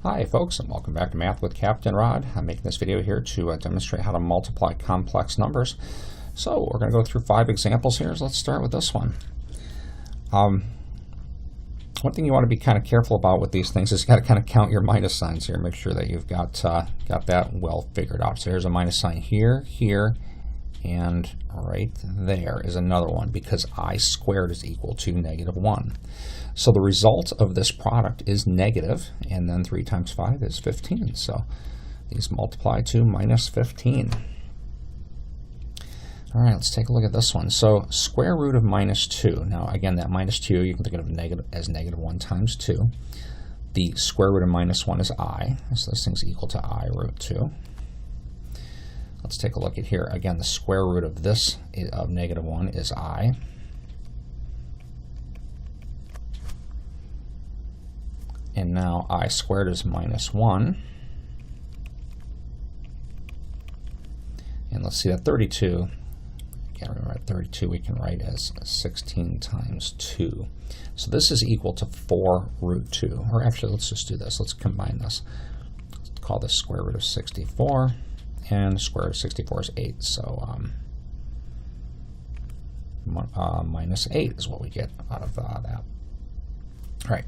Hi folks, and welcome back to Math with Captain Rod. I'm making this video here to demonstrate how to multiply complex numbers. So we're going to go through 5 examples here. So let's start with this one. One thing you want to be kind of careful about with these things is you got to kind of count your minus signs here. Make sure that you've got that well figured out. So here's a minus sign here, here, and right there is another one because I squared is equal to -1. So the result of this product is negative, and then 3 times 5 is 15. So these multiply to minus 15. All right, let's take a look at this one. So square root of minus 2. Now again, that minus 2, you can think of as negative 1 times 2. The square root of minus 1 is I, so this thing's equal to I root 2. Let's take a look at here. Again, the square root of this, of -1, is I. And now I squared is -1. And let's see that 32. Can't remember, 32 we can write as 16 times 2. So this is equal to 4 root 2. Or actually, let's just do this. Let's combine this. Let's call this square root of 64. And square root of 64 is 8. So minus 8 is what we get out of that. All right.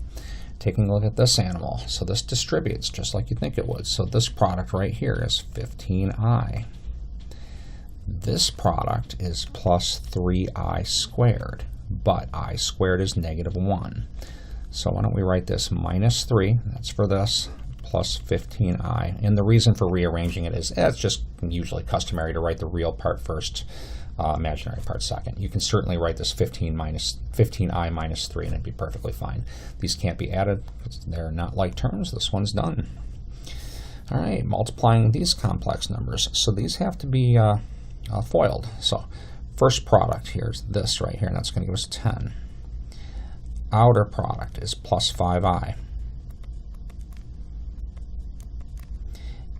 Taking a look at this animal. So this distributes just like you think it would. So this product right here is 15i. This product is plus 3i squared, but I squared is -1. So why don't we write this minus 3, that's for this, plus 15i. And the reason for rearranging it is it's just usually customary to write the real part first, imaginary part second. You can certainly write this 15i minus 3 and it'd be perfectly fine. These can't be added because they're not like terms. This one's done. All right, multiplying these complex numbers. So these have to be FOILed. So first product here is this right here, and that's going to give us 10. Outer product is plus 5i.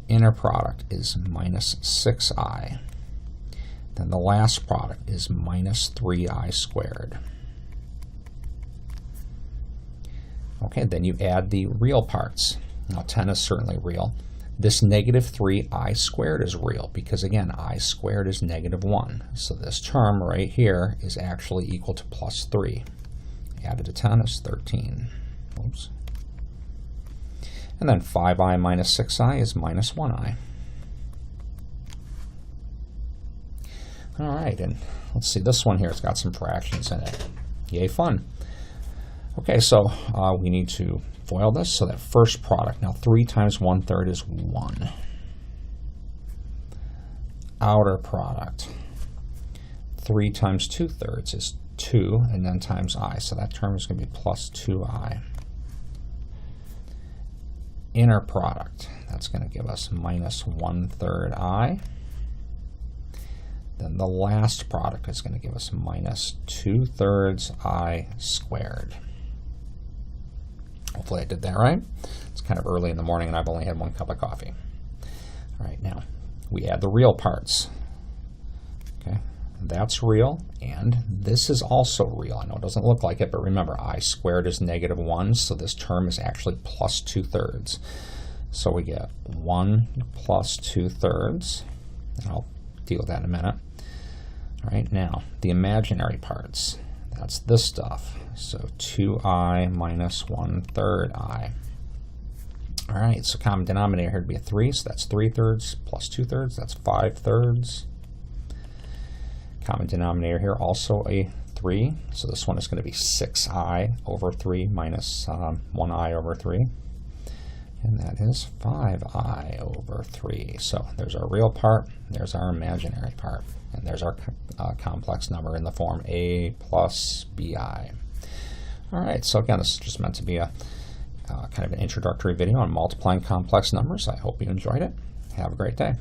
Inner product is minus 6i. Then the last product is minus 3i squared. Okay, then you add the real parts. Now 10 is certainly real. This -3i squared is real because again, I squared is -1. So this term right here is actually equal to plus 3. Added to 10 is 13. Oops. And then 5i minus 6i is minus 1i. All right, and let's see this one here. It's got some fractions in it. Yay, fun. Okay, so we need to FOIL this. So that first product, now 3 times 1/3 is 1. Outer product, 3 times 2/3 is 2, and then times I. So that term is going to be plus 2i. Inner product, that's going to give us minus 1/3 I. Then the last product is going to give us minus 2/3 I squared. Hopefully I did that right. It's kind of early in the morning and I've only had 1 cup of coffee. All right, now we add the real parts. Okay, that's real, and this is also real. I know it doesn't look like it, but remember, I squared is -1, so this term is actually plus 2/3. So we get 1 plus 2/3, and I'll deal with that in a minute. All right, now the imaginary parts, that's this stuff. So 2i minus 1/3 I. All right, so common denominator here would be a 3, so that's 3/3 plus 2/3, that's 5/3. Common denominator here also a 3, so this one is going to be 6i over 3 minus 1i over 3. And that is 5i over 3. So there's our real part, there's our imaginary part, and there's our complex number in the form a plus bi. All right, so again, this is just meant to be a kind of an introductory video on multiplying complex numbers. I hope you enjoyed it. Have a great day.